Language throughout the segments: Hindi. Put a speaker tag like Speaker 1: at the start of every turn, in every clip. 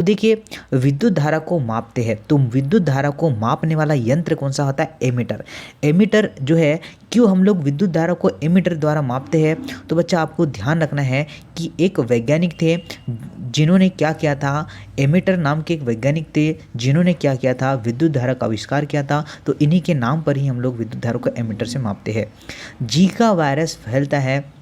Speaker 1: तो देखिए विद्युत धारा को मापते हैं, तो विद्युत धारा को मापने वाला यंत्र कौन सा होता है? एमीटर। एमीटर जो है, क्यों हम लोग विद्युत धारा को एमीटर द्वारा मापते हैं? तो बच्चा आपको ध्यान रखना है कि एक वैज्ञानिक थे जिन्होंने क्या किया था, एमीटर नाम के एक वैज्ञानिक थे जिन्होंने क्या किया था, विद्युत धारा का आविष्कार किया था। तो इन्हीं के नाम पर ही हम लोग विद्युत धारा को एमीटर से मापते हैं। जीका वायरस फैलता है,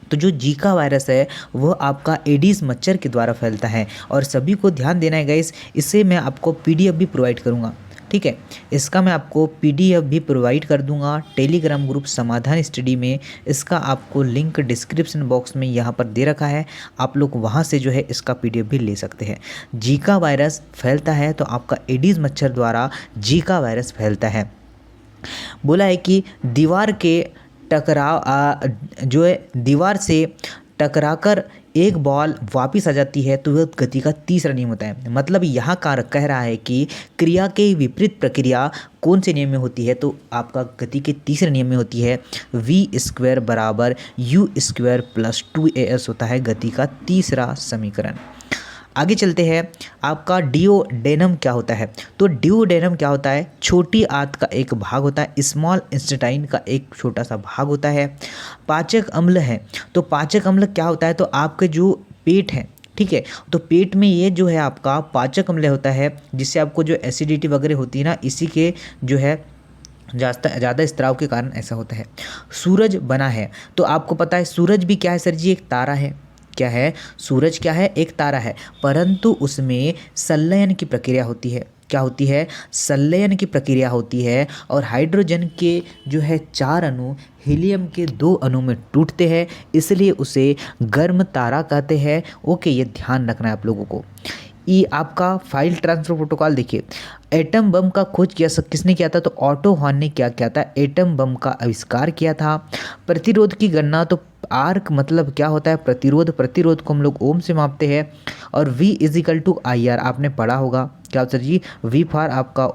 Speaker 1: तो जो जीका वायरस है वह आपका एडीज मच्छर के द्वारा फैलता है। और सभी को ध्यान देना है गाइस, इससे मैं आपको पीडीएफ भी प्रोवाइड करूंगा, ठीक है। इसका मैं आपको पीडीएफ भी प्रोवाइड कर दूंगा टेलीग्राम ग्रुप समाधान स्टडी में। इसका आपको लिंक डिस्क्रिप्शन बॉक्स में यहाँ पर दे रखा है, आप लोग वहाँ से जो है इसका पीडीएफ भी ले सकते हैं। जीका वायरस फैलता है तो आपका एडीज मच्छर द्वारा जीका वायरस फैलता है। बोला है कि दीवार के टकराव जो है दीवार से टकराकर एक बॉल वापस आ जाती है तो वह गति का तीसरा नियम होता है। मतलब यहाँ कह रहा है कि क्रिया के विपरीत प्रक्रिया कौन से नियम में होती है? तो आपका गति के तीसरे नियम में होती है। v² बराबर u² प्लस 2as होता है गति का तीसरा समीकरण। आगे चलते हैं, आपका डिओडेनम क्या होता है? तो डिओडेनम क्या होता है? छोटी आंत का एक भाग होता है, स्मॉल इंस्टेटाइन का एक छोटा सा भाग होता है। पाचक अम्ल है, तो पाचक अम्ल क्या होता है? तो आपके जो पेट है, ठीक है, तो पेट में ये जो है आपका पाचक अम्ल होता है, जिससे आपको जो एसिडिटी वगैरह होती है ना, इसी के जो है ज़्यादा स्त्राव के कारण ऐसा होता है। सूरज बना है, तो आपको पता है सूरज भी क्या है सर जी? एक तारा है। क्या है? सूरज क्या है? एक तारा है, परंतु उसमें संलयन की प्रक्रिया होती है। क्या होती है? संलयन की प्रक्रिया होती है, और हाइड्रोजन के जो है 4 अणु हीलियम के 2 अणु में टूटते हैं, इसलिए उसे गर्म तारा कहते हैं। ओके, ये ध्यान रखना है आप लोगों को। ये आपका फाइल ट्रांसफर प्रोटोकॉल देखिए, एटम बम का खोज किसने किया था? तो ऑटो हॉर्न ने क्या किया था? एटम बम का आविष्कार किया था। प्रतिरोध की गणना, तो आर्क मतलब क्या होता है? प्रतिरोध। प्रतिरोध को हम लोग ओम से मापते हैं। और V = IR आपने पढ़ा होगा। क्या सर जी? V फॉर आपका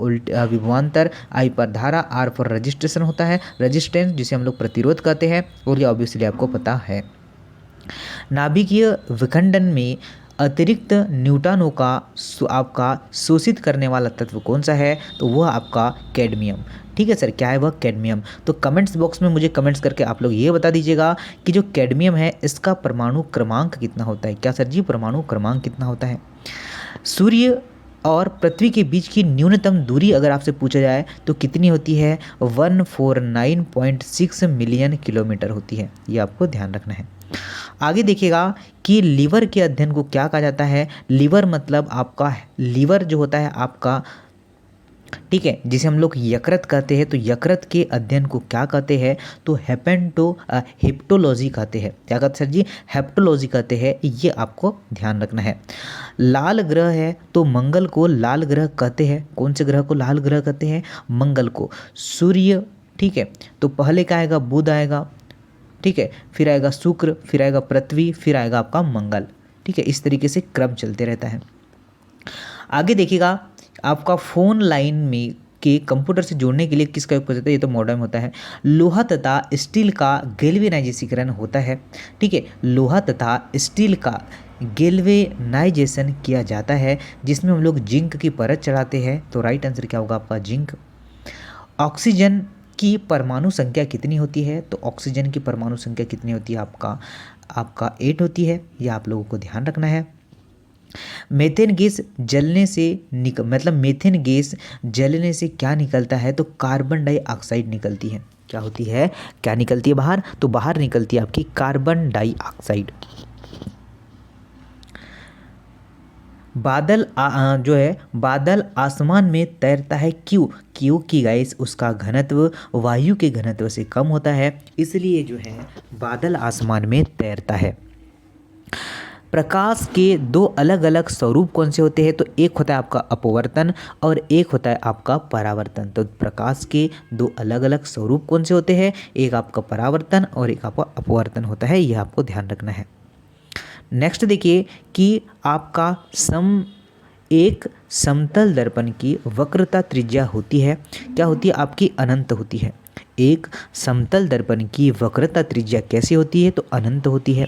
Speaker 1: विभवांतर, I पर धारा, R फॉर रजिस्ट्रेशन होता है, रजिस्टेंस जिसे हम लोग प्रतिरोध कहते हैं, और ये ऑब्वियसली आपको पता है। नाभिकीय विखंडन में अतिरिक्त न्यूट्रॉनों का आपका शोषित करने वाला तत्व कौन सा है? तो वह आपका कैडमियम। ठीक है सर, क्या है वह? कैडमियम। तो कमेंट्स बॉक्स में मुझे कमेंट्स करके आप लोग ये बता दीजिएगा कि जो कैडमियम है इसका परमाणु क्रमांक कितना होता है? क्या सर जी? परमाणु क्रमांक कितना होता है? सूर्य और पृथ्वी के बीच की न्यूनतम दूरी अगर आपसे पूछा जाए तो कितनी होती है? 149.6 मिलियन किलोमीटर होती है। ये आपको ध्यान रखना है। आगे देखिएगा कि लीवर के अध्ययन को क्या कहा जाता है? लीवर मतलब आपका लीवर जो होता है आपका, ठीक है, जिसे हम लोग यकृत कहते हैं, तो यकृत के अध्ययन को क्या कहते हैं? तो हेप्टोलॉजी कहते हैं। क्या कहते हैं सर जी? हेप्टोलॉजी कहते हैं। ये आपको ध्यान रखना है। लाल ग्रह है, तो मंगल को लाल ग्रह कहते हैं। कौन से ग्रह को लाल ग्रह कहते हैं? मंगल को। सूर्य, ठीक है, तो पहले क्या आएगा? बुध आएगा, ठीक है, फिर आएगा शुक्र, फिर आएगा पृथ्वी, फिर आएगा आपका मंगल। ठीक है, इस तरीके से क्रम चलते रहता है। आगे देखिएगा, आपका फोन लाइन में के कंप्यूटर से जोड़ने के लिए किसका उपयोग होता है? ये तो मॉडेम होता है। लोहा तथा स्टील का गैल्वेनाइजेशन होता है। ठीक है, लोहा तथा स्टील का गैल्वेनाइजेशन किया जाता है, जिसमें हम लोग जिंक की परत चढ़ाते हैं। तो राइट आंसर क्या होगा आपका? जिंक। ऑक्सीजन की परमाणु संख्या कितनी होती है? तो ऑक्सीजन की परमाणु संख्या कितनी होती है? आपका 8 होती है। यह आप लोगों को ध्यान रखना है। मेथेन गैस जलने से मतलब मेथेन गैस जलने से क्या निकलता है? तो कार्बन डाइऑक्साइड निकलती है। क्या होती है? क्या निकलती है बाहर? तो बाहर निकलती है आपकी कार्बन डाइऑक्साइड। बादल जो है बादल आसमान में तैरता है, क्यों? क्योंकि गाइस उसका घनत्व वायु के घनत्व से कम होता है, इसलिए जो है बादल आसमान में तैरता है। प्रकाश के 2 अलग अलग स्वरूप कौन से होते हैं? तो एक होता है आपका अपवर्तन और एक होता है आपका परावर्तन। तो प्रकाश के 2 अलग अलग स्वरूप कौन से होते हैं? एक आपका परावर्तन और एक आपका अपवर्तन होता है। यह आपको ध्यान रखना है। नेक्स्ट देखिए कि आपका एक समतल दर्पण की वक्रता त्रिज्या होती है। क्या होती है? आपकी अनंत होती है। एक समतल दर्पण की वक्रता त्रिज्या कैसे होती है? तो अनंत होती है।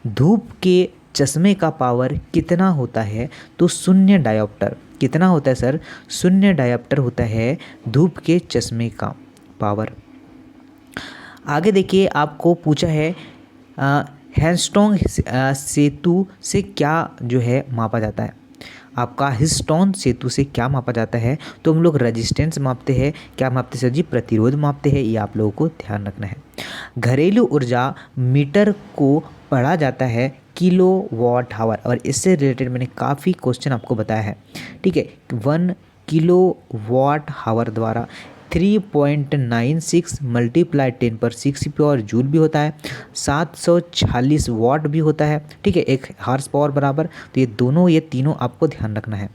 Speaker 1: धूप के चश्मे का पावर कितना होता है? तो शून्य डायोप्टर। कितना होता है सर? शून्य डायोप्टर होता है धूप के चश्मे का पावर। आगे देखिए, आपको पूछा है हैंस्टोंग सेतु से क्या जो है मापा जाता है? आपका ह्यूस्टन सेतु से क्या मापा जाता है? तो हम लोग रेजिस्टेंस मापते हैं। क्या मापते हैं सर जी? प्रतिरोध मापते हैं। ये आप लोगों को ध्यान रखना है। घरेलू ऊर्जा मीटर को पढ़ा जाता है किलो वाट आवर, और इससे रिलेटेड मैंने काफ़ी क्वेश्चन आपको बताया है। ठीक है, 1 किलो वाट आवर द्वारा 3.96 मल्टीप्लाई 10⁶ और जूल भी होता है, 740 वाट भी होता है। ठीक है, 1 हॉर्स पावर बराबर। तो ये तीनों आपको ध्यान रखना है।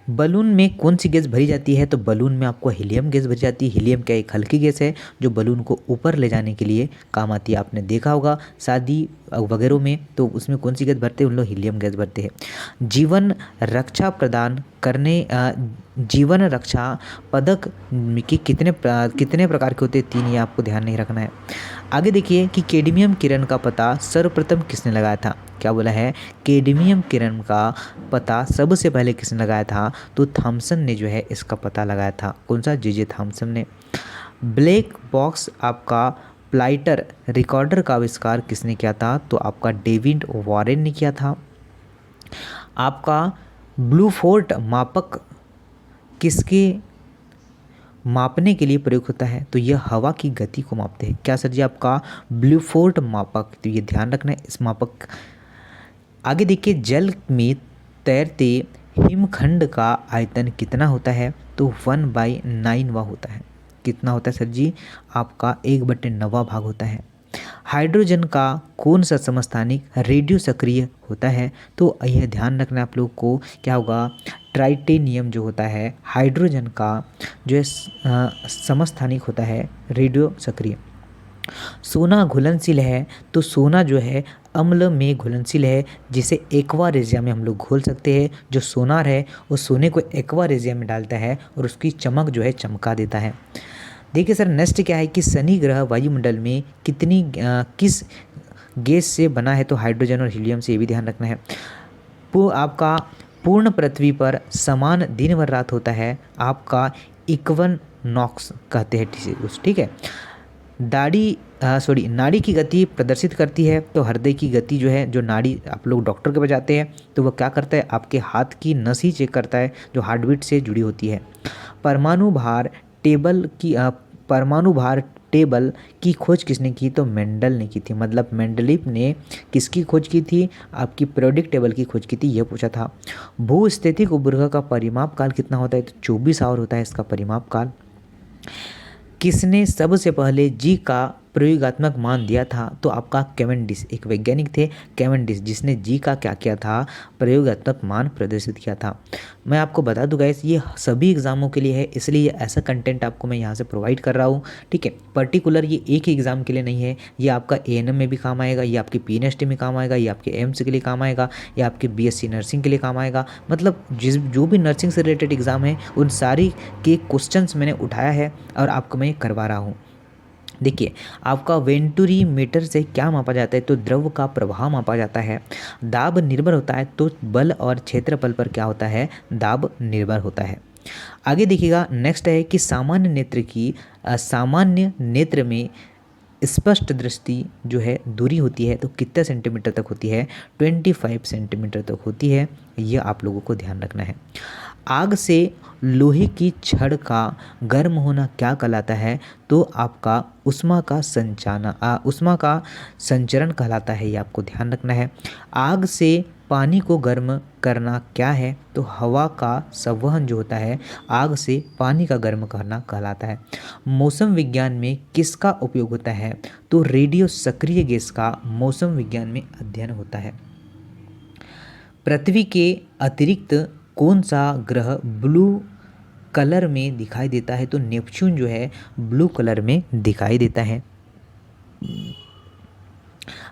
Speaker 1: बलून में कौन सी गैस भरी जाती है? तो बलून में आपको हीलियम गैस भरी जाती है। हीलियम क्या एक हल्की गैस है जो बलून को ऊपर ले जाने के लिए काम आती है। आपने देखा होगा शादी वगैरह में, तो उसमें कौन सी गैस भरते हैं? उन लोग हीलियम गैस भरते हैं। जीवन रक्षा प्रदान करने जीवन रक्षा पदक की कितने प्रकार के होते हैं? 3। ये आपको ध्यान नहीं रखना है। आगे देखिए कि कैडमियम किरण का पता सर्वप्रथम किसने लगाया था? क्या बोला है? कैडमियम किरण का पता सबसे पहले किसने लगाया था? तो थॉमसन ने जो है इसका पता लगाया था। कौन सा? जे थॉमसन ने। ब्लैक बॉक्स आपका प्लाइटर रिकॉर्डर का आविष्कार किसने किया था? तो आपका डेविड वॉरेन ने किया था। आपका ब्लूफोर्ट मापक किसके मापने के लिए प्रयोग होता है? तो यह हवा की गति को मापते हैं। क्या सर जी? आपका ब्लूफोर्ट मापक। तो ये ध्यान रखना है इस मापक। आगे देखिए, जल में तैरते हिमखंड का आयतन कितना होता है? तो 1/9 होता है। कितना होता है सर जी? आपका 1/9 भाग होता है। हाइड्रोजन का कौन सा समस्थानिक रेडियो सक्रिय होता है? तो यह ध्यान रखना आप लोग को। क्या होगा? ट्राइटेनियम जो होता है हाइड्रोजन का जो है समस्थानिक होता है रेडियो सक्रिय। सोना घुलनशील है, तो सोना जो है अम्ल में घुलनशील है, जिसे एक्वा रेजिया में हम लोग घोल सकते हैं। जो सोनार है वो सोने को एक्वा रेजिया में डालता है और उसकी चमक जो है चमका देता है। देखिए सर, नेक्स्ट क्या है कि शनि ग्रह वायुमंडल में किस गैस से बना है? तो हाइड्रोजन और हीलियम से। ये भी ध्यान रखना है। आपका पूर्ण पृथ्वी पर समान दिन व रात होता है, आपका इक्विनॉक्स कहते हैं उस। ठीक है, नाड़ी की गति प्रदर्शित करती है। तो हृदय की गति जो है, जो नाड़ी आप लोग डॉक्टर के पास जाते हैं तो वो क्या करता है? आपके हाथ की नस ही चेक करता है जो हार्ट बीट से जुड़ी होती है। परमाणु भार टेबल की खोज किसने की? तो मेंडल ने की थी। मतलब मेंडलीफ ने किसकी खोज की थी? आपकी पीरियोडिक टेबल की खोज की थी। यह पूछा था। भूस्थितिक उपग्रह का परिमाप काल कितना होता है? तो 24 आवर होता है इसका परिमाप काल। किसने सबसे पहले जी का प्रयोगात्मक मान दिया था? तो आपका कैवेंडिश, एक वैज्ञानिक थे कैवेंडिश, जिसने जी का क्या किया था? प्रयोगात्मक मान प्रदर्शित किया था। मैं आपको बता दूं गाइस, ये सभी एग्जामों के लिए है, इसलिए ऐसा कंटेंट आपको मैं यहाँ से प्रोवाइड कर रहा हूँ। ठीक है, पर्टिकुलर ये एक ही एग्जाम के लिए नहीं है। ये आपका एएनएम में भी काम आएगा, ये आपके पीएनएसटी में काम आएगा, ये आपके एम्स के लिए काम आएगा, ये आपके बीएससी नर्सिंग के लिए काम आएगा। मतलब जो भी नर्सिंग से रिलेटेड एग्जाम है उन सारी के क्वेश्चंस मैंने उठाया है और आपको मैं करवा रहा हूँ। देखिए, आपका वेंटुरी मीटर से क्या मापा जाता है? तो द्रव का प्रवाह मापा जाता है। दाब निर्भर होता है, तो बल और क्षेत्रफल पर क्या होता है? दाब निर्भर होता है। आगे देखिएगा, नेक्स्ट है कि सामान्य नेत्र में स्पष्ट दृष्टि जो है दूरी होती है तो कितने सेंटीमीटर तक होती है? 25 सेंटीमीटर तक होती है। यह आप लोगों को ध्यान रखना है। आग से लोहे की छड़ का गर्म होना क्या कहलाता है? तो आपका उष्मा का संचरण कहलाता है। ये आपको ध्यान रखना है। आग से पानी को गर्म करना क्या है? तो हवा का संवहन जो होता है आग से पानी का गर्म करना कहलाता है। मौसम विज्ञान में किसका उपयोग होता है? तो रेडियो सक्रिय गैस का मौसम विज्ञान में अध्ययन होता है। पृथ्वी के अतिरिक्त कौन सा ग्रह ब्लू कलर में दिखाई देता है? तो नेपच्यून जो है ब्लू कलर में दिखाई देता है।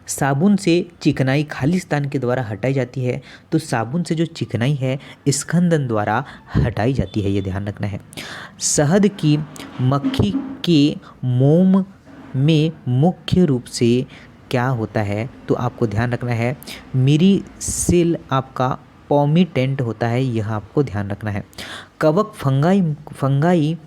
Speaker 1: साबुन से चिकनाई खाली स्थान के द्वारा हटाई जाती है, तो साबुन से जो चिकनाई है स्कंदन द्वारा हटाई जाती है। ये ध्यान रखना है। शहद की मक्खी के मोम में मुख्य रूप से क्या होता है, तो आपको ध्यान रखना है। मीरीसेल आपका पोमीटेंट होता है, यह आपको ध्यान रखना है। कवक फंगाई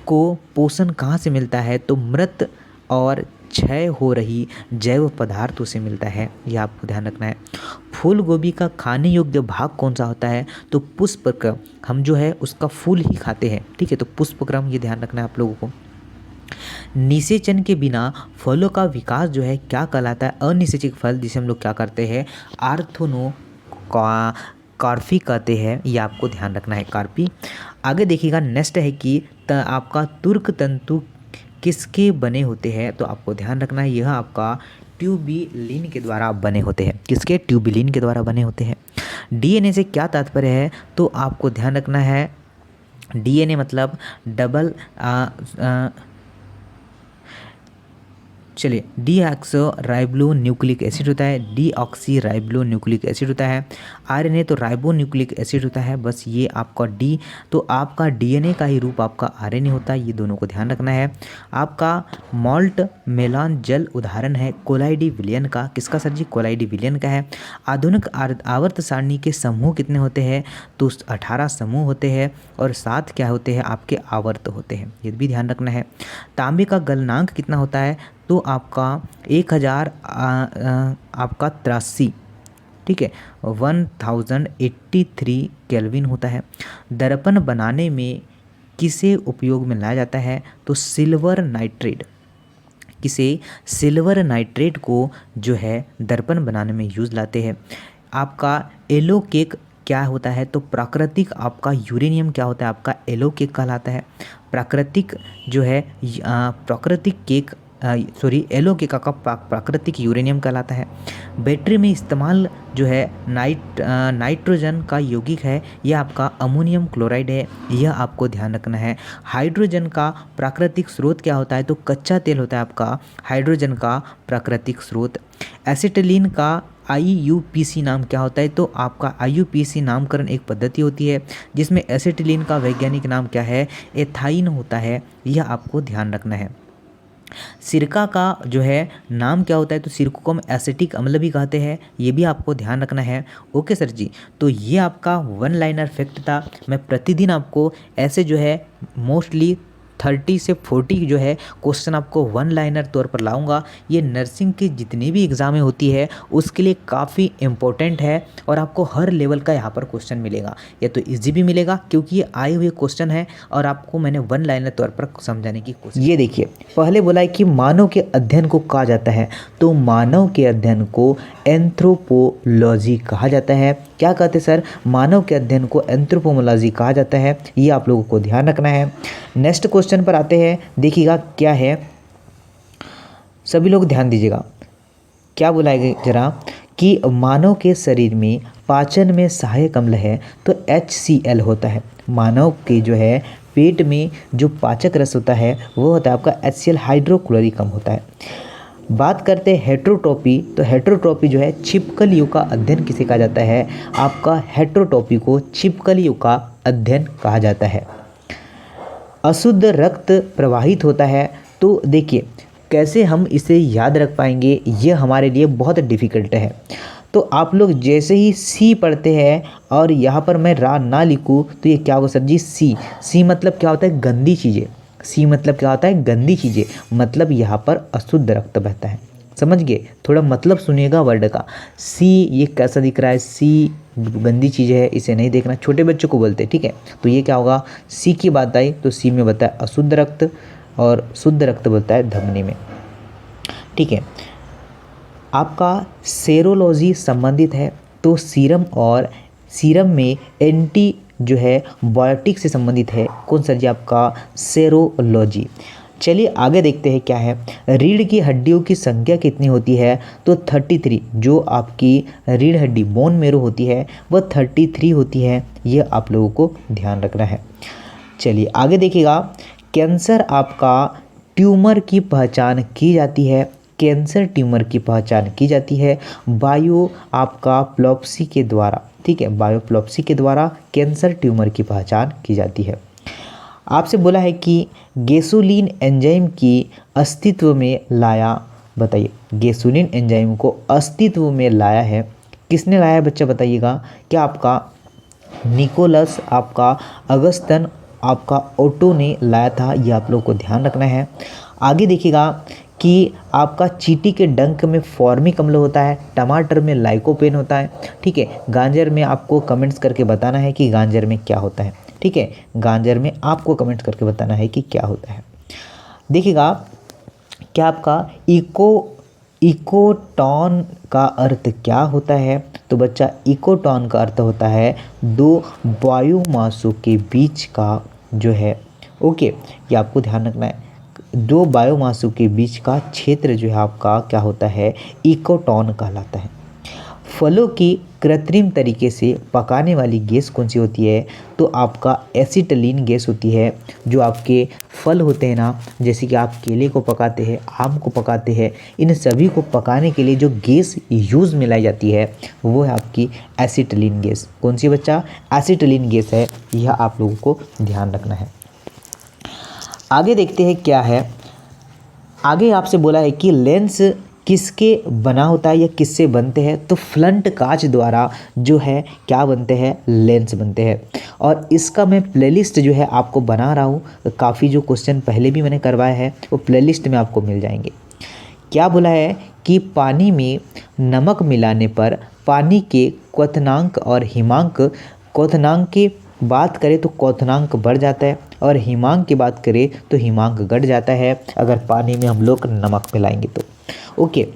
Speaker 1: को पोषण कहाँ से मिलता है, तो मृत और क्षय हो रही जैव पदार्थों से मिलता है, यह आपको ध्यान रखना है। फूल गोभी का खाने योग्य भाग कौन सा होता है, तो पुष्पक्रम। हम जो है उसका फूल ही खाते हैं, ठीक है, तो पुष्पक्रम, ये ध्यान रखना है आप लोगों को। निषेचन के बिना फलों का विकास जो है क्या कहलाता है, अनिषेचित फल, जिसे हम लोग क्या करते हैं, आर्थोनो कार्पी कहते हैं, ये आपको ध्यान रखना है, कार्पी। आगे देखिएगा, नेक्स्ट है कि आपका तुर्क तंतु किसके बने होते हैं, तो आपको ध्यान रखना है यह आपका ट्यूबिलिन के द्वारा बने होते हैं। किसके, ट्यूबिलिन के द्वारा बने होते हैं। डीएनए से क्या तात्पर्य है, तो आपको ध्यान रखना है डीएनए मतलब डबल चलिए डीऑक्सो राइबो न्यूक्लिक एसिड होता है, डीऑक्सी राइबो न्यूक्लिक एसिड होता है। आरएनए तो राइबो न्यूक्लिक एसिड होता है, बस ये आपका डी, तो आपका डीएनए का ही रूप आपका आरएनए होता है, ये दोनों को ध्यान रखना है। आपका मॉल्ट मेलान जल उदाहरण है कोलाइडी विलियन का, किसका सर जी, कोलाइडी विलियन का है। आधुनिक आवर्त सारणी के समूह कितने होते हैं, तो 18 समूह होते हैं और 7 क्या होते हैं, आपके आवर्त होते हैं, ये भी ध्यान रखना है। तांबे का गलनांक कितना होता है, तो आपका 1000 आपका 83, ठीक है, 1083 केल्विन होता है। दर्पण बनाने में किसे उपयोग में लाया जाता है, तो सिल्वर नाइट्रेट, किसे, सिल्वर नाइट्रेट को जो है दर्पण बनाने में यूज़ लाते हैं। आपका येलो केक क्या होता है, तो प्राकृतिक आपका यूरेनियम क्या होता है, आपका येलो केक कहलाता है। प्राकृतिक जो है प्राकृतिक केक येलो केक का प्राकृतिक यूरेनियम कहलाता है। बैटरी में इस्तेमाल जो है नाइट्रोजन का यौगिक है, यह आपका अमोनियम क्लोराइड है, यह आपको ध्यान रखना है। हाइड्रोजन का प्राकृतिक स्रोत क्या होता है, तो कच्चा तेल होता है आपका हाइड्रोजन का प्राकृतिक स्रोत। एसिटिलीन का IUPAC नाम क्या होता है, तो आपका IUPAC नामकरण एक पद्धति होती है जिसमें एसिटिलीन का वैज्ञानिक नाम क्या है, एथाइन होता है, यह आपको ध्यान रखना है। सिरका का जो है नाम क्या होता है, तो सिरको को हम एसिटिक अम्ल भी कहते हैं, ये भी आपको ध्यान रखना है। ओके सर जी, तो ये आपका वन लाइनर फैक्ट था। मैं प्रतिदिन आपको ऐसे जो है मोस्टली 30 से 40 जो है क्वेश्चन आपको वन लाइनर तौर पर लाऊंगा। ये नर्सिंग की जितनी भी एग्ज़ामें होती है उसके लिए काफ़ी इम्पोर्टेंट है और आपको हर लेवल का यहाँ पर क्वेश्चन मिलेगा। या तो इजी भी मिलेगा क्योंकि ये आए हुए क्वेश्चन है और आपको मैंने वन लाइनर तौर पर समझाने की कोशिश। ये देखिए, पहले बोला है कि मानव के अध्ययन को कहा जाता है, तो मानव के अध्ययन को एंथ्रोपोलॉजी कहा जाता है। क्या कहते हैं सर, मानव के अध्ययन को एंथ्रोपोलॉजी कहा जाता है, ये आप लोगों को ध्यान रखना है। नेक्स्ट क्वेश्चन पर आते हैं, देखिएगा क्या है, सभी लोग ध्यान दीजिएगा। क्या बोला है जरा, कि मानव के शरीर में पाचन में सहायक अम्ल है तो HCl होता है। मानव के जो है पेट में जो पाचक रस होता है वो होता है आपका HCl, हाइड्रोक्लोरिक अम्ल होता है। बात करते हैं हेट्रोट्रॉपी, तो हेट्रोट्रॉपी जो है छिपकलियों का अध्ययन किसे कहा जाता है, आपका हेट्रोट्रॉपी को छिपकलियों का अध्ययन कहा जाता है। अशुद्ध रक्त प्रवाहित होता है, तो देखिए कैसे हम इसे याद रख पाएंगे, ये हमारे लिए बहुत डिफ़िकल्ट है। तो आप लोग जैसे ही सी पढ़ते हैं और यहाँ पर मैं रा ना लिखूँ तो ये क्या होगा सर जी, सी मतलब क्या होता है, गंदी चीज़ें। सी मतलब क्या होता है, गंदी चीज़ें, मतलब यहाँ पर अशुद्ध रक्त बहता है। समझ गए, थोड़ा मतलब सुनिएगा वर्ड का। सी ये कैसा दिख रहा है, सी गंदी चीज़ें है, इसे नहीं देखना, छोटे बच्चों को बोलते हैं, ठीक है। तो ये क्या होगा, सी की बात आई तो सी में बताया अशुद्ध रक्त और शुद्ध रक्त बोलता है धमनी में, ठीक है। आपका सेरोलॉजी संबंधित है, तो सीरम में एंटी जो है बायोटिक से संबंधित है, कौन सा जी, आपका सेरोलॉजी। चलिए आगे देखते हैं क्या है। रीढ़ की हड्डियों की संख्या कितनी होती है, तो 33। जो आपकी रीढ़ हड्डी बोन मेरो होती है वह 33 होती है, ये आप लोगों को ध्यान रखना है। चलिए आगे देखिएगा, कैंसर आपका ट्यूमर की पहचान की जाती है, कैंसर ट्यूमर की पहचान की जाती है बायो आपका प्लॉप्सी के द्वारा, ठीक है, बायोप्लॉप्सी के द्वारा कैंसर ट्यूमर की पहचान की जाती है। आपसे बोला है कि गैसोलीन एंजाइम की अस्तित्व में लाया बताइए गैसोलीन एंजाइम को अस्तित्व में लाया है, किसने लाया है बच्चा बताइएगा। क्या आपका निकोलस, आपका अगस्तन, आपका ओटो ने लाया था, ये आप लोग को ध्यान रखना है। आगे देखिएगा कि आपका चींटी के डंक में फॉर्मिक अम्ल होता है, टमाटर में लाइकोपेन होता है, ठीक है। गाजर में आपको कमेंट्स करके बताना है कि गाजर में क्या होता है, ठीक है। गाजर में आपको कमेंट्स करके बताना है कि क्या होता है। देखिएगा क्या आपका इकोटॉन का अर्थ क्या होता है, तो बच्चा इकोटॉन का अर्थ होता है दो वायुमासों के बीच का जो है, ओके, ये आपको ध्यान रखना है। दो बायोमासों के बीच का क्षेत्र जो है आपका क्या होता है, इकोटॉन कहलाता है। फलों की कृत्रिम तरीके से पकाने वाली गैस कौन सी होती है, तो आपका एसिटिलीन गैस होती है। जो आपके फल होते हैं ना, जैसे कि आप केले को पकाते हैं, आम को पकाते हैं, इन सभी को पकाने के लिए जो गैस यूज़ में लाई जाती है वो है आपकी एसिटिलीन गैस। कौन सी बच्चा, एसिटिलीन गैस है, यह आप लोगों को ध्यान रखना है। आगे देखते हैं क्या है। आगे आपसे बोला है कि लेंस किसके बना होता है या किससे बनते हैं, तो फ्लंट कांच द्वारा जो है क्या बनते हैं, लेंस बनते हैं। और इसका मैं प्लेलिस्ट जो है आपको बना रहा हूँ, काफ़ी जो क्वेश्चन पहले भी मैंने करवाया है वो प्लेलिस्ट में आपको मिल जाएंगे। क्या बोला है कि पानी में नमक मिलाने पर पानी के क्वथनांक और हिमांक, क्वथनांक की बात करें तो क्वथनांक बढ़ जाता है और हिमांक की बात करें तो हिमांक घट जाता है अगर पानी में हम लोग नमक मिलाएंगे तो, ओके।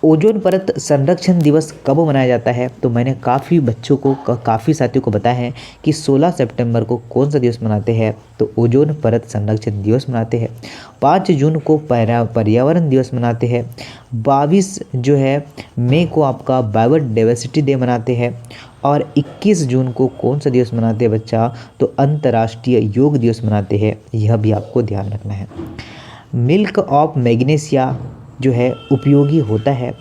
Speaker 1: ओजोन परत संरक्षण दिवस कब मनाया जाता है, तो मैंने काफ़ी बच्चों को, काफ़ी साथियों को बताया है कि 16 सितंबर को कौन सा दिवस मनाते हैं, तो ओजोन परत संरक्षण दिवस मनाते हैं। 5 जून को पर्यावरण दिवस मनाते हैं। 22 जो है मई को आपका बायोडाइवर्सिटी डे मनाते हैं। और 21 जून को कौन सा दिवस मनाते हैं बच्चा, तो अंतर्राष्ट्रीय योग दिवस मनाते हैं, यह भी आपको ध्यान रखना है। मिल्क ऑफ मैग्नीशिया जो है उपयोगी होता है,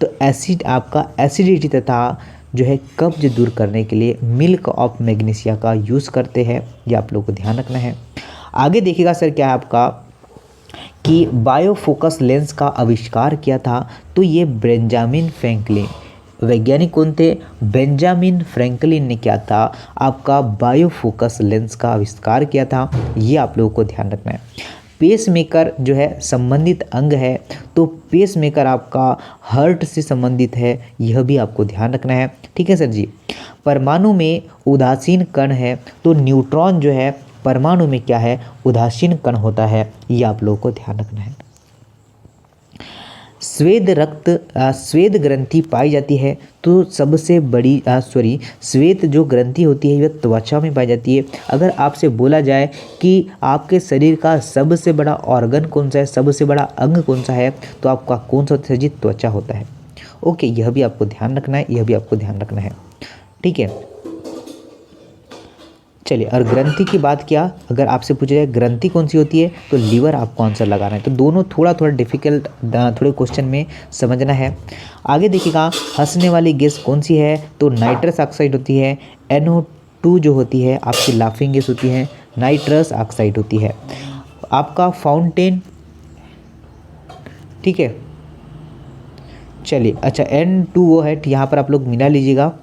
Speaker 1: तो एसिड आपका एसिडिटी तथा जो है कब्ज दूर करने के लिए मिल्क ऑफ मैग्नीशिया का यूज़ करते हैं, ये आप लोगों को ध्यान रखना है। आगे देखिएगा सर क्या है आपका कि बायोफोकस लेंस का आविष्कार किया था, तो ये बेंजामिन फ्रैंकलिन, वैज्ञानिक कौन थे, बेंजामिन फ्रैंकलिन ने क्या था, आपका बायोफोकस लेंस का आविष्कार किया था, ये आप लोगों को ध्यान रखना है। पेसमेकर जो है संबंधित अंग है, तो पेसमेकर आपका हार्ट से संबंधित है, यह भी आपको ध्यान रखना है, ठीक है सर जी। परमाणु में उदासीन कण है, तो न्यूट्रॉन जो है परमाणु में क्या है, उदासीन कण होता है, ये आप लोगों को ध्यान रखना है। श्वेत ग्रंथि पाई जाती है, तो सबसे बड़ी श्वेत जो ग्रंथि होती है वह त्वचा में पाई जाती है। अगर आपसे बोला जाए कि आपके शरीर का सबसे बड़ा ऑर्गन कौन सा है, सबसे बड़ा अंग कौन सा है, तो आपका कौन सा होता है जी, त्वचा होता है, ओके। यह भी आपको ध्यान रखना है, यह भी आपको ध्यान रखना है, ठीक है। चलिए, और ग्रंथि की बात किया, अगर आपसे पूछा जाए ग्रंथि कौन सी होती है, तो लीवर आपको आंसर लगाना है। तो दोनों थोड़ा थोड़ा डिफिकल्ट, थोड़े क्वेश्चन में समझना है। आगे देखिएगा हंसने वाली गैस कौन सी है, तो नाइट्रस ऑक्साइड होती है। NO2 जो होती है आपकी लाफिंग गैस होती है, नाइट्रस ऑक्साइड होती है। आपका फाउंटेन, ठीक है। चलिए अच्छा, N2 वो है, यहाँ पर आप लोग मिला लीजिएगा,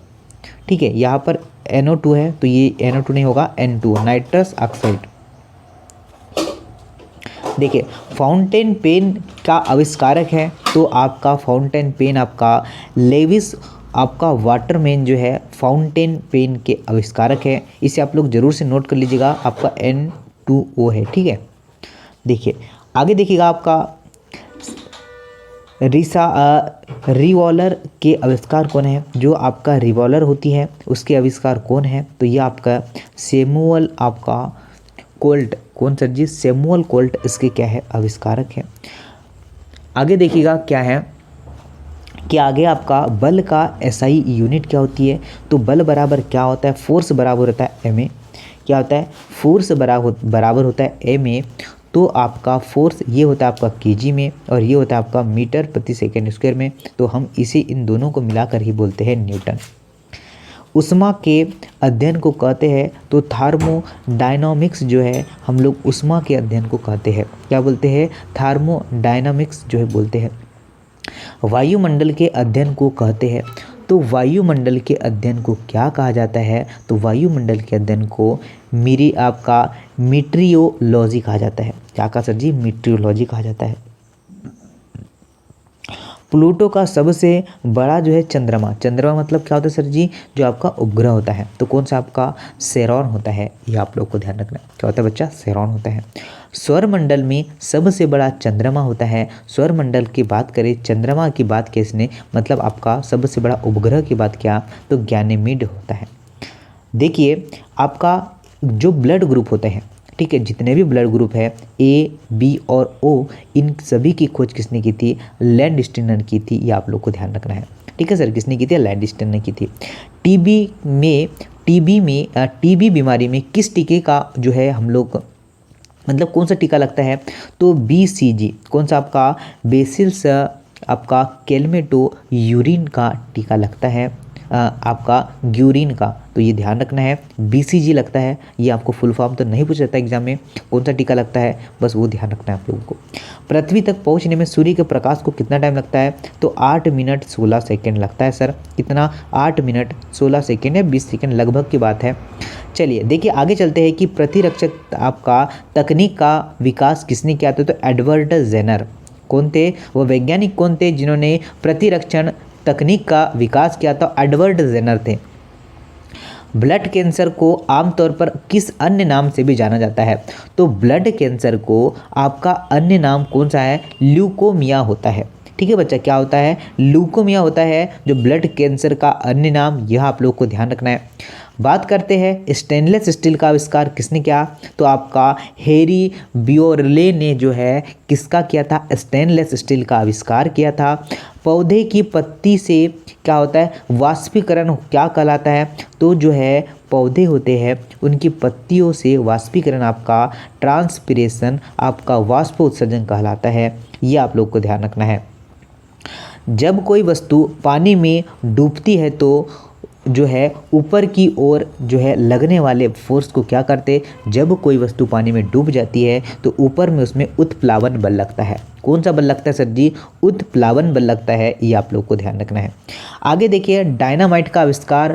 Speaker 1: ठीक है। यहाँ पर NO2 है तो ये NO2 नहीं होगा, N2 नाइट्रस ऑक्साइड। देखिए फाउंटेन पेन का आविष्कारक है, तो आपका फाउंटेन पेन आपका लेविस, आपका वाटरमैन जो है फाउंटेन पेन के आविष्कारक है। इसे आप लोग ज़रूर से नोट कर लीजिएगा, आपका N2O है, ठीक है। देखिए आगे देखिएगा आपका रिवॉल्वर के आविष्कार कौन है, जो आपका रिवॉल्वर होती है उसके आविष्कार कौन है, तो ये आपका सैमुअल आपका कोल्ट, कौन सर जी, सैमुअल कोल्ट इसके क्या है, आविष्कारक है। आगे देखिएगा क्या है कि आगे आपका बल का SI यूनिट क्या होती है, तो बल बराबर क्या होता है, फोर्स बराबर होता है MA, क्या होता है, फोर्स बराबर होता है MA। तो आपका फोर्स ये होता है आपका kg में और ये होता है आपका मीटर प्रति सेकंड स्क्वायर में, तो हम इसे इन दोनों को मिलाकर ही बोलते हैं न्यूटन, ऊष्मा के अध्ययन को कहते हैं? तो थर्मोडायनामिक्स जो है हम लोग ऊष्मा के अध्ययन को कहते हैं, क्या बोलते हैं? थर्मोडायनामिक्स जो है बोलते हैं। वायुमंडल के अध्ययन को कहते हैं? तो वायुमंडल के अध्ययन को क्या कहा जाता है? तो वायुमंडल के अध्ययन को आपका मीटियोलॉजी कहा जाता है। क्या कहा सर जी? मीटियोलॉजी कहा जाता है। प्लूटो का सबसे बड़ा जो है चंद्रमा मतलब क्या होता है सर जी? जो आपका उपग्रह होता है। तो कौन सा आपका? सेरॉन होता है। ये आप लोग को ध्यान रखना है। क्या होता है बच्चा? सेरॉन होता है। सौरमंडल में सबसे बड़ा चंद्रमा होता है। सौरमंडल की बात करें, चंद्रमा की बात किसने, मतलब आपका सबसे बड़ा उपग्रह की बात क्या? तो गैनीमेड होता है। देखिए आपका जो ब्लड ग्रुप होते हैं, ठीक है, जितने भी ब्लड ग्रुप है ए, बी और ओ, इन सभी की खोज किसने की थी? लैंडस्टीनर ने की थी। ये आप लोग को ध्यान रखना है। ठीक है सर, किसने की थी? लैंडस्टीनर ने की थी। टीबी बीमारी में किस टीके का जो है हम लोग, मतलब कौन सा टीका लगता है? तो BCG। कौन सा आपका? बेसिल्स आपका कैलमेटो यूरिन का टीका लगता है, आपका ग्यूरिन का। तो ये ध्यान रखना है, BCG लगता है। ये आपको फुल फॉर्म तो नहीं पूछ जाता एग्जाम में, कौन सा टीका लगता है, बस वो ध्यान रखना है आप लोगों को। पृथ्वी तक पहुंचने में सूर्य के प्रकाश को कितना टाइम लगता है? तो 8 मिनट 16 सेकेंड लगता है सर। कितना? 8 मिनट 16 सेकेंड या 20 सेकेंड लगभग की बात है। चलिए देखिए आगे चलते हैं कि प्रतिरक्षक आपका तकनीक का विकास किसने किया था? तो एडवर्ड जेनर। कौन थे वो वैज्ञानिक? कौन थे जिन्होंने प्रतिरक्षण तकनीक का विकास किया था? एडवर्ड जेनर थे। ब्लड कैंसर को आमतौर पर किस अन्य नाम से भी जाना जाता है? तो ब्लड कैंसर को आपका अन्य नाम कौन सा है? ल्यूकोमिया होता है। ठीक है बच्चा, क्या होता है? ल्यूकोमिया होता है जो ब्लड कैंसर का अन्य नाम। यह आप लोग को ध्यान रखना है। बात करते हैं स्टेनलेस स्टील का आविष्कार किसने किया? तो आपका हेरी ब्योरले ने जो है किसका किया था? स्टेनलेस स्टील का आविष्कार किया था। पौधे की पत्ती से क्या होता है? वाष्पीकरण क्या कहलाता है? तो जो है पौधे होते हैं उनकी पत्तियों से वाष्पीकरण आपका ट्रांसपिरेशन आपका वाष्प उत्सर्जन कहलाता है। ये आप लोग को ध्यान रखना है। जब कोई वस्तु पानी में डूबती है तो जो है ऊपर की ओर जो है लगने वाले फोर्स को क्या करते? जब कोई वस्तु पानी में डूब जाती है तो ऊपर में उसमें उत्प्लावन बल लगता है। कौन सा बल लगता है सर जी? उत्प्लावन बल लगता है। ये आप लोग को ध्यान रखना है। आगे देखिए डायनामाइट का आविष्कार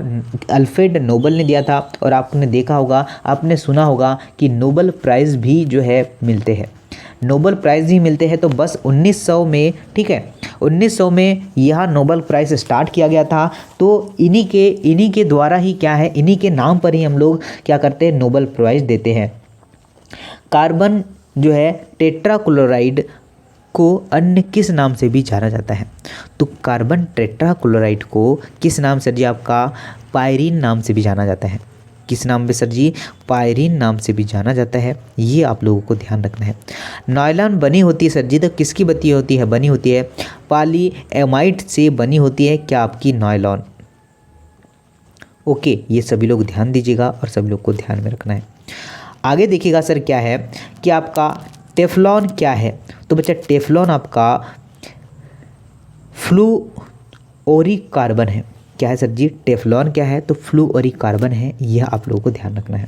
Speaker 1: अल्फ्रेड नोबल ने दिया था। और आपने देखा होगा, आपने सुना होगा कि नोबल प्राइज़ भी जो है मिलते हैं, नोबल प्राइज़ ही मिलते हैं। तो बस 1900 में, ठीक है, 1900 में यह नोबल प्राइज़ स्टार्ट किया गया था। तो इन्हीं के द्वारा ही क्या है, इन्हीं के नाम पर ही हम लोग क्या करते हैं? नोबल प्राइज़ देते हैं। कार्बन जो है टेट्राक्लोराइड को अन्य किस नाम से भी जाना जाता है? तो कार्बन टेट्राक्लोराइड को किस नाम से जी? आपका पायरीन नाम से भी जाना जाता है। किस नाम पे सर जी? पायरीन नाम से भी जाना जाता है। ये आप लोगों को ध्यान रखना है। नायलॉन बनी होती है सर जी, तो किसकी बनी होती है? पॉलीएमाइड से बनी होती है क्या आपकी नायलॉन? ओके, ये सभी लोग ध्यान दीजिएगा और सभी लोग को ध्यान में रखना है। आगे देखिएगा सर क्या है कि आपका टेफ्लॉन क्या है? तो बच्चा टेफ्लॉन आपका फ्लूओरिक कार्बन है। क्या है सर जी? टेफ्लॉन क्या है? तो फ्लूओरिक कार्बन है। यह आप लोगों को ध्यान रखना है।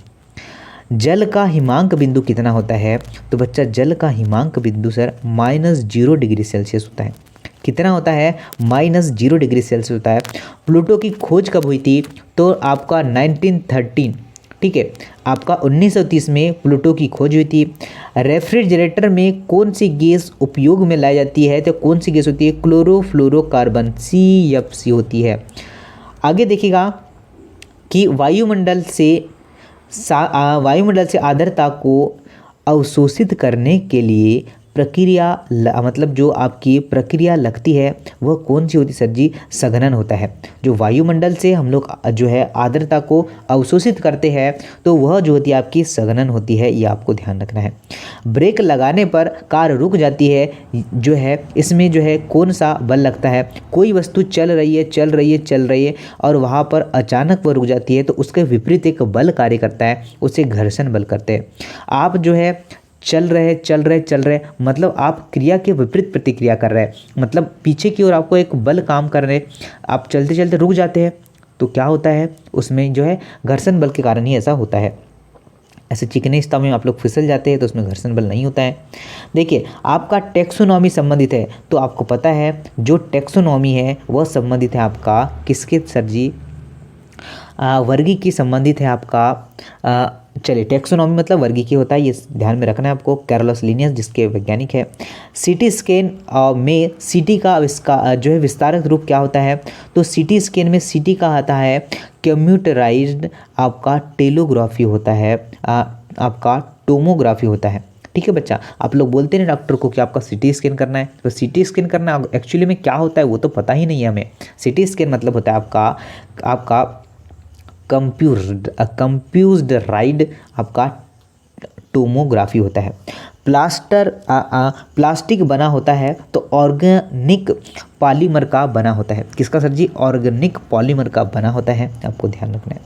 Speaker 1: जल का हिमांक बिंदु कितना होता है? तो बच्चा जल का हिमांक बिंदु सर -0 डिग्री सेल्सियस होता है। कितना होता है? -0 डिग्री सेल्सियस होता है। प्लूटो की खोज कब हुई थी? तो आपका 1913, ठीक है, आपका 1930 में प्लूटो की खोज हुई थी। रेफ्रिजरेटर में कौन सी गैस उपयोग में लाई जाती है? तो कौन सी गैस होती है? क्लोरोफ्लोरोकार्बन CFC होती है। आगे देखिएगा कि वायुमंडल से आर्द्रता को अवशोषित करने के लिए मतलब जो आपकी प्रक्रिया लगती है वह कौन सी होती है सर जी? संघनन होता है। जो वायुमंडल से हम लोग जो है आर्द्रता को अवशोषित करते हैं तो वह जो होती है आपकी संघनन होती है। ये आपको ध्यान रखना है। ब्रेक लगाने पर कार रुक जाती है, जो है इसमें जो है कौन सा बल लगता है? कोई वस्तु चल रही है और वहाँ पर अचानक वह रुक जाती है तो उसके विपरीत एक बल कार्य करता है, उसे घर्षण बल करते हैं। आप जो है चल रहे मतलब आप क्रिया के विपरीत प्रतिक्रिया कर रहे हैं, मतलब पीछे की ओर आपको एक बल काम कर रहे हैं। आप चलते रुक जाते हैं तो क्या होता है उसमें जो है घर्षण बल के कारण ही ऐसा होता है। ऐसे चिकने स्तंभ में आप लोग फिसल जाते हैं तो उसमें घर्षण बल नहीं होता है। देखिए आपका टेक्सोनॉमी संबंधित है, तो आपको पता है जो टेक्सोनॉमी है वह संबंधित है आपका किसके सर जी, वर्गी की संबंधित है आपका चलिए टेक्सोनॉमी मतलब वर्गी की होता है, ये ध्यान में रखना है आपको। कैरोलस लिनियस जिसके वैज्ञानिक है। सीटी स्कैन में सीटी का जो है विस्तारक रूप क्या होता है, तो सीटी स्कैन में सीटी का आता है कंप्यूटराइज्ड आपका टेलोग्राफी होता है, आपका टोमोग्राफी होता है। ठीक है बच्चा, आप लोग बोलते हैं डॉक्टर को कि आपका सीटी स्कैन करना है, तो सीटी स्कैन करना एक्चुअली में क्या होता है वो तो पता ही नहीं है हमें। सीटी स्कैन मतलब होता है आपका कंप्यूज्ड राइड आपका टोमोग्राफी होता है। प्लास्टिक बना होता है तो ऑर्गेनिक पॉलीमर का बना होता है। किसका सर जी, ऑर्गेनिक पॉलीमर का बना होता है, आपको ध्यान रखना है।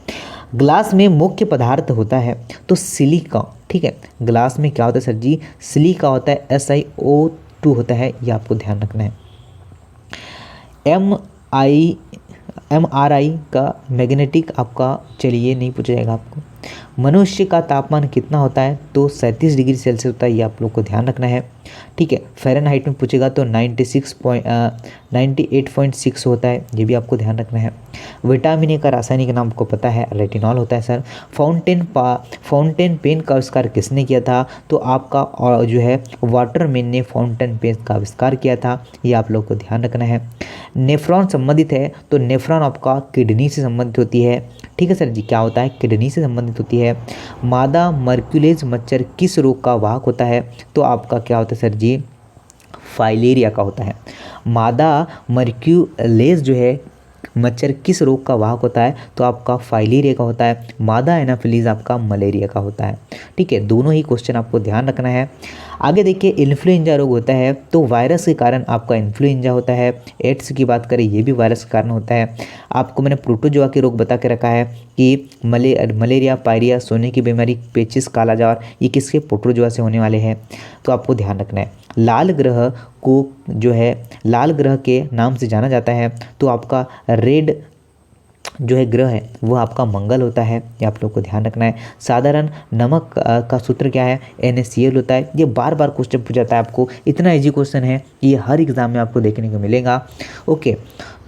Speaker 1: ग्लास में मुख्य पदार्थ होता है तो सिलिका। ठीक है, ग्लास में क्या होता है सर जी, सिलिका होता है, SiO2 होता है, ये आपको ध्यान रखना है। MRI का मैग्नेटिक आपका चलिए नहीं पूछा जाएगा आपको। मनुष्य का तापमान कितना होता है, तो 37 डिग्री सेल्सियस होता है, ये आप लोग को ध्यान रखना है। ठीक है, फ़ारेनहाइट में पूछेगा तो 98.6 होता है, ये भी आपको ध्यान रखना है। विटामिन ए का रासायनिक नाम आपको पता है, रेटिनॉल होता है सर। फाउंटेन पेन का आविष्कार किसने किया था, तो आपका जो है वाटरमैन ने फाउंटेन पेन का आविष्कार किया था, ये आप लोग को ध्यान रखना है। नेफ्रॉन संबंधित है, तो नेफ्रॉन आपका किडनी से संबंधित होती है। ठीक है सर जी, क्या होता है, किडनी से संबंधित होती है। मादा मर्क्युलेज मच्छर किस रोग का वाहक होता है, तो आपका क्या होता है सर जी, फाइलेरिया का होता है। मादा मर्क्युलेज जो है मच्छर किस रोग का वाहक होता है, तो आपका फाइलेरिया का होता है। मादा एनाफिलीज आपका मलेरिया का होता है। ठीक है, दोनों ही क्वेश्चन आपको ध्यान रखना है। आगे देखिए, इन्फ्लुएंजा रोग होता है तो वायरस के कारण आपका इन्फ्लुएंजा होता है। एड्स की बात करें, ये भी वायरस के कारण होता है। आपको मैंने प्रोटोजोआ के रोग बता के रखा है कि मलेरिया, पायरिया, सोने की बीमारी, पेचिस, कालाजार, ये किसके, प्रोटोजोआ से होने वाले हैं, तो आपको ध्यान रखना है। लाल ग्रह को जो है लाल ग्रह के नाम से जाना जाता है, तो आपका रेड जो है ग्रह है वो आपका मंगल होता है, ये आप लोग को ध्यान रखना है। साधारण नमक का सूत्र क्या है, NaCl होता है। ये बार बार क्वेश्चन पूछा जाता है आपको, इतना इजी क्वेश्चन है, ये हर एग्ज़ाम में आपको देखने को मिलेगा। ओके,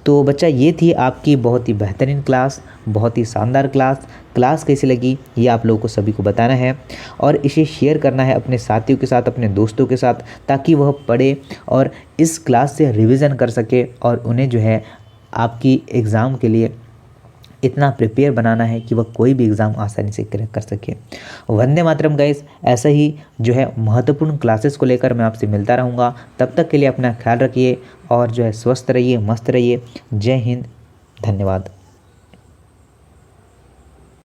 Speaker 1: तो बच्चा ये थी आपकी बहुत ही बेहतरीन क्लास, बहुत ही शानदार क्लास कैसी लगी ये आप लोगों को सभी को बताना है और इसे शेयर करना है अपने साथियों के साथ, अपने दोस्तों के साथ, ताकि वह पढ़े और इस क्लास से रिवीजन कर सके और उन्हें जो है आपकी एग्ज़ाम के लिए इतना प्रिपेयर बनाना है कि वह कोई भी एग्ज़ाम आसानी से क्रैक कर सके। वंदे मातरम गाइस, ऐसा ही जो है महत्वपूर्ण क्लासेस को लेकर मैं आपसे मिलता रहूँगा। तब तक के लिए अपना ख्याल रखिए और जो है स्वस्थ रहिए, मस्त रहिए। जय हिंद, धन्यवाद।